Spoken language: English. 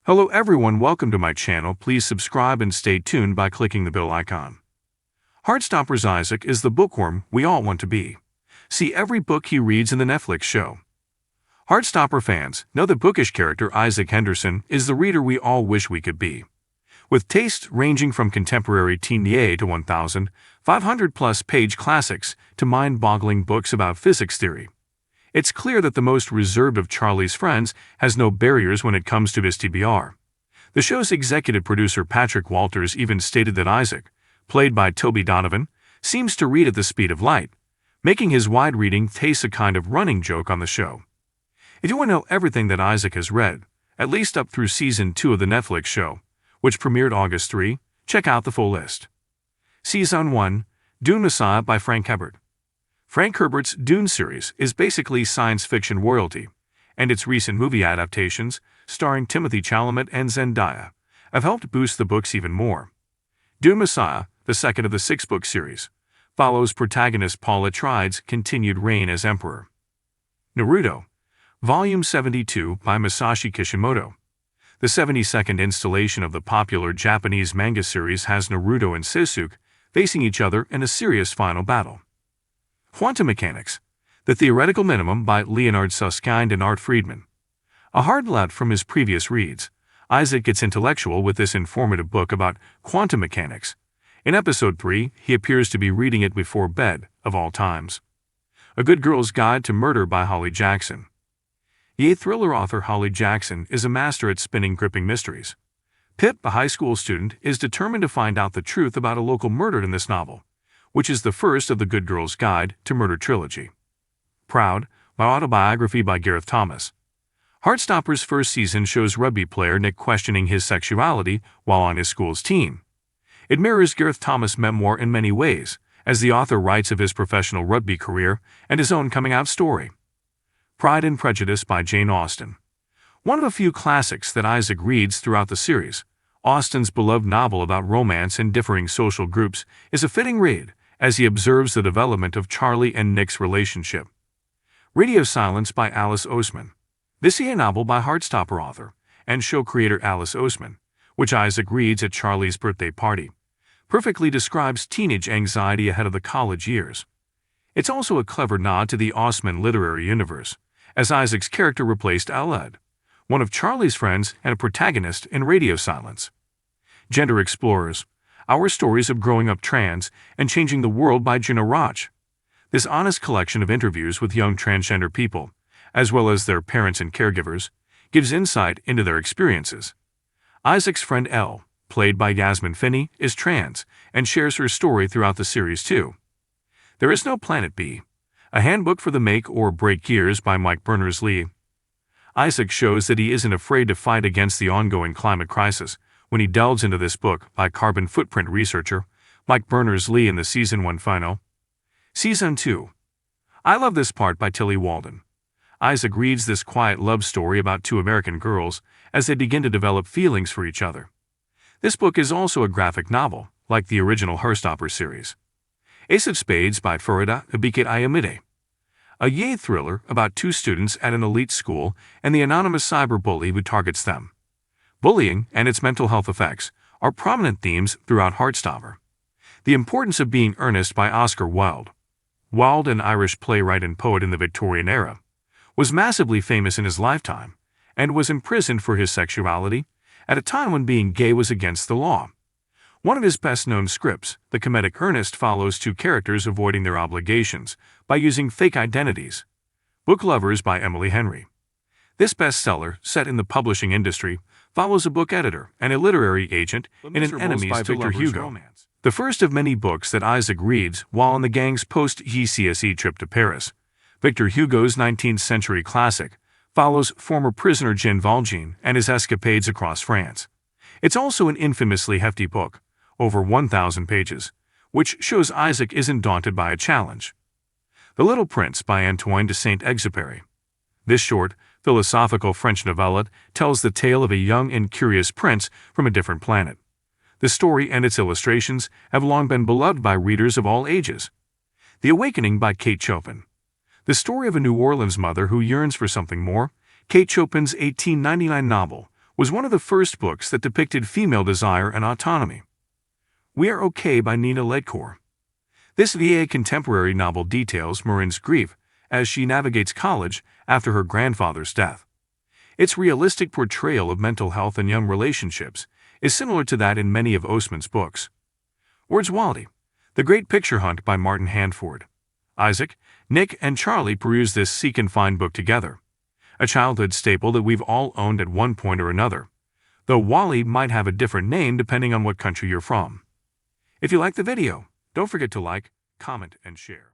Hello everyone, welcome to my channel. Please subscribe and stay tuned by clicking the bell icon. Heartstopper's Isaac is the bookworm we all want to be. See every book he reads in the Netflix show. Heartstopper fans know the bookish character Isaac Henderson is the reader we all wish we could be. With tastes ranging from contemporary teen YA to 1,500-plus page classics to mind-boggling books about physics theory, it's clear that the most reserved of Charlie's friends has no barriers when it comes to his TBR. The show's executive producer Patrick Walters even stated that Isaac, played by Toby Donovan, seems to read at the speed of light, making his wide reading taste a kind of running joke on the show. If you want to know everything that Isaac has read, at least up through Season 2 of the Netflix show, which premiered August 3, check out the full list. Season 1, Dune Messiah by Frank Herbert. Frank Herbert's Dune series is basically science fiction royalty, and its recent movie adaptations, starring Timothée Chalamet and Zendaya, have helped boost the books even more. Dune Messiah, the second of the six-book series, follows protagonist Paul Atreides' continued reign as emperor. Naruto, Volume 72 by Masashi Kishimoto. The 72nd installation of the popular Japanese manga series has Naruto and Sasuke facing each other in a serious final battle. Quantum Mechanics, The Theoretical Minimum by Leonard Susskind and Art Friedman. A hard left from his previous reads, Isaac gets intellectual with this informative book about quantum mechanics. In Episode 3, he appears to be reading it before bed, of all times. A Good Girl's Guide to Murder by Holly Jackson. YA thriller author Holly Jackson is a master at spinning gripping mysteries. Pip, a high school student, is determined to find out the truth about a local murder in this novel, which is the first of the Good Girl's Guide to Murder trilogy. Proud, my autobiography by Gareth Thomas. Heartstopper's first season shows rugby player Nick questioning his sexuality while on his school's team. It mirrors Gareth Thomas' memoir in many ways, as the author writes of his professional rugby career and his own coming-out story. Pride and Prejudice by Jane Austen. One of a few classics that Isaac reads throughout the series, Austen's beloved novel about romance and differing social groups is a fitting read as he observes the development of Charlie and Nick's relationship. Radio Silence by Alice Oseman. This YA novel by Heartstopper author and show creator Alice Oseman, which Isaac reads at Charlie's birthday party, perfectly describes teenage anxiety ahead of the college years. It's also a clever nod to the Oseman literary universe, as Isaac's character replaced Aled, one of Charlie's friends and a protagonist in Radio Silence. Gender Explorers, Our Stories of Growing Up Trans and Changing the World by Gina Roch. This honest collection of interviews with young transgender people, as well as their parents and caregivers, gives insight into their experiences. Isaac's friend Elle, played by Yasmin Finney, is trans and shares her story throughout the series too. There Is No Planet B, A Handbook for the Make or Break Years by Mike Berners-Lee. Isaac shows that he isn't afraid to fight against the ongoing climate crisis when he delves into this book by carbon footprint researcher Mike Berners-Lee in the Season 1 final. Season 2. I Love This Part by Tilly Walden. Isaac reads this quiet love story about two American girls as they begin to develop feelings for each other. This book is also a graphic novel, like the original Heartstopper series. Ace of Spades by Farida Abike Ayamide. A YA thriller about two students at an elite school and the anonymous cyberbully who targets them. Bullying and its mental health effects are prominent themes throughout Heartstopper. The Importance of Being Earnest by Oscar Wilde. Wilde, an Irish playwright and poet in the Victorian era, was massively famous in his lifetime and was imprisoned for his sexuality at a time when being gay was against the law. One of his best-known scripts, the comedic Ernest, follows two characters avoiding their obligations by using fake identities. Book Lovers by Emily Henry. This bestseller, set in the publishing industry, follows a book editor and a literary agent in an enemies to Victor Hugo. The first of many books that Isaac reads while on the gang's post-GCSE trip to Paris. Victor Hugo's 19th-century classic follows former prisoner Jean Valjean and his escapades across France. It's also an infamously hefty book, over 1,000 pages, which shows Isaac isn't daunted by a challenge. The Little Prince by Antoine de Saint-Exupéry. This short, philosophical French novelette tells the tale of a young and curious prince from a different planet. The story and its illustrations have long been beloved by readers of all ages. The Awakening by Kate Chopin. The story of a New Orleans mother who yearns for something more, Kate Chopin's 1899 novel was one of the first books that depicted female desire and autonomy. We Are Okay by Nina Ledkor. This VA contemporary novel details Marin's grief as she navigates college after her grandfather's death. Its realistic portrayal of mental health and young relationships is similar to that in many of Ostman's books. Wordswaldy, The Great Picture Hunt by Martin Handford. Isaac, Nick, and Charlie peruse this seek and find book together, a childhood staple that we've all owned at one point or another, though Wally might have a different name depending on what country you're from. If you like the video, don't forget to like, comment, and share.